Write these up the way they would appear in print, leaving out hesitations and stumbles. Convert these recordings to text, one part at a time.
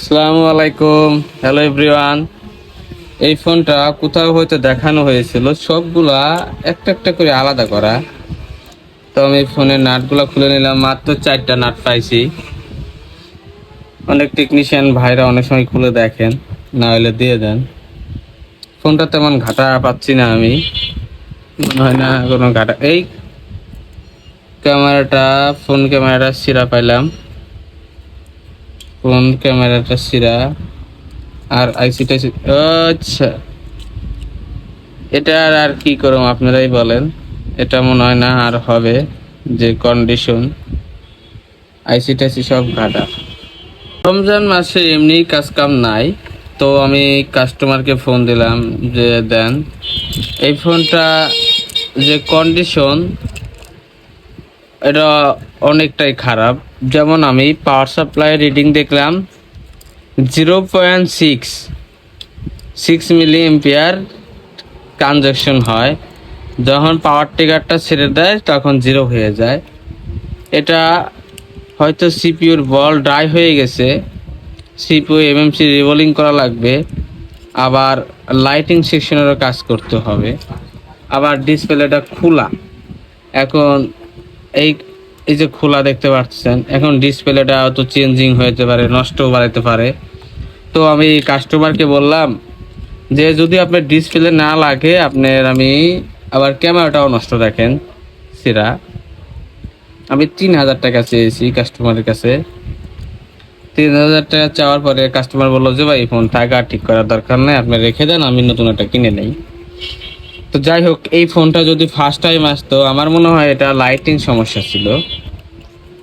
আসসালামু আলাইকুম। Hello everyone. এই ফোনটা কোথাও হয়তো দেখানো হয়েছিল, সবগুলা একটা একটা করে আলাদা করা। তো আমি ফোনের নাটগুলা খুলে নিলাম, মাত্র 4টা নাট পাইছি। অনেক টেকনিশিয়ান ভাইরা অনেক সময় খুলে দেখেন, না হলে দিয়ে দেন। ফোনটা তেমন ঘাটা পাচ্ছি না আমি, মনে হয় না কোনো ঘাটা। এই ক্যামেরাটা, ফোন ক্যামেরাটা সিরা পাইলাম, ফোন ক্যামেরাটা সিরা। আর আইসিটা, আচ্ছা এটা আর কি করুম আপনারাই বলেন। এটা মনে হয় না আর হবে, যে কন্ডিশন আইসি টাইসি সব ঘাটা। রমজান মাসে এমনি কাজ কাম নাই, তো আমি কাস্টমারকে ফোন দিলাম যে দেন এই ফোনটা, যে কন্ডিশন এটা অনেকটাই খারাপ। যেমন আমি পাওয়ার সাপ্লাই রিডিং দেখলাম 0.6 মিলি এম্পিয়ার ট্রানজাকশন হয়। যখন পাওয়ার ট্রিগারটা ছেড়ে দেয় তখন জিরো হয়ে যায়। এটা হয়তো সিপিইউর বল ড্রাই হয়ে গেছে, সিপিইউ এমএমসি রিবোলিং করা লাগবে, আবার লাইটিং সেকশনেরও কাজ করতে হবে। আবার ডিসপ্লেটা খোলা, এখন এই এই যে খোলা দেখতে পাচ্ছেন, এখন ডিসপ্লেটা হয়তো চেঞ্জিং হতে পারে, নষ্টও বাড়াতে পারে। তো আমি কাস্টমারকে বললাম যে যদি আপনার ডিসপ্লে না লাগে আপনার, আমি আবার ক্যামেরাটাও নষ্ট রাখেন সেরা। আমি 3,000 টাকা চেয়েছি কাস্টমারের কাছে। 3,000 টাকা চাওয়ার পরে কাস্টমার বললো যে ভাই ফোন টাকা ঠিক করার দরকার নেই, আপনি রেখে দেন, আমি নতুন একটা কিনে নেই। তো যাই হোক, এই ফোনটা যদি ফার্স্ট টাইম আসতো, আমার মনে হয় এটা লাইটিং সমস্যা ছিল,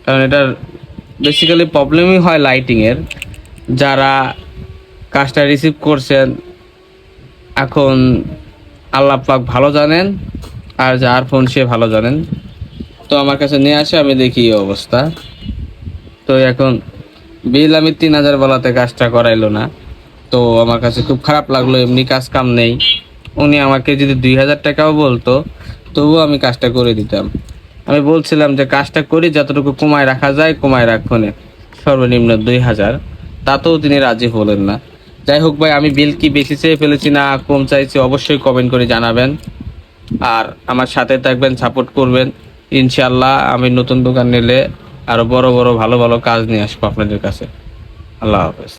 কারণ এটার বেসিক্যালি প্রবলেমই হয় লাইটিংয়ের। যারা কাজটা রিসিভ করছেন এখন আল্লাহ পাক ভালো জানেন, আর যার ফোন সে ভালো জানেন। তো আমার কাছে নিয়ে আসে, আমি দেখি এই অবস্থা। তো এখন বিল আমি 3,000 বলাতে কাজটা করাইলো না। তো আমার কাছে খুব খারাপ লাগলো, এমনি কাজ কাম নেই। উনি আমাকে যদি 2,000 টাকাও বলতো তবুও আমি কাজটা করে দিতাম। আমি বলছিলাম যে কাজটা করি, যতটুকু কমায় রাখা যায় কমায় রাখবো না, সর্বনিম্ন 2,000। তাতেও তিনি রাজি হলেন না। যাই হোক ভাই, আমি বিল কি বেশি চেয়ে ফেলেছি না কম চাইছি অবশ্যই কমেন্ট করে জানাবেন। আর আমার সাথে থাকবেন, সাপোর্ট করবেন। ইনশাল্লাহ আমি নতুন দোকান নিলে আরো বড় বড় ভালো ভালো কাজ নিয়ে আসবো আপনাদের কাছে। আল্লাহ হাফেজ।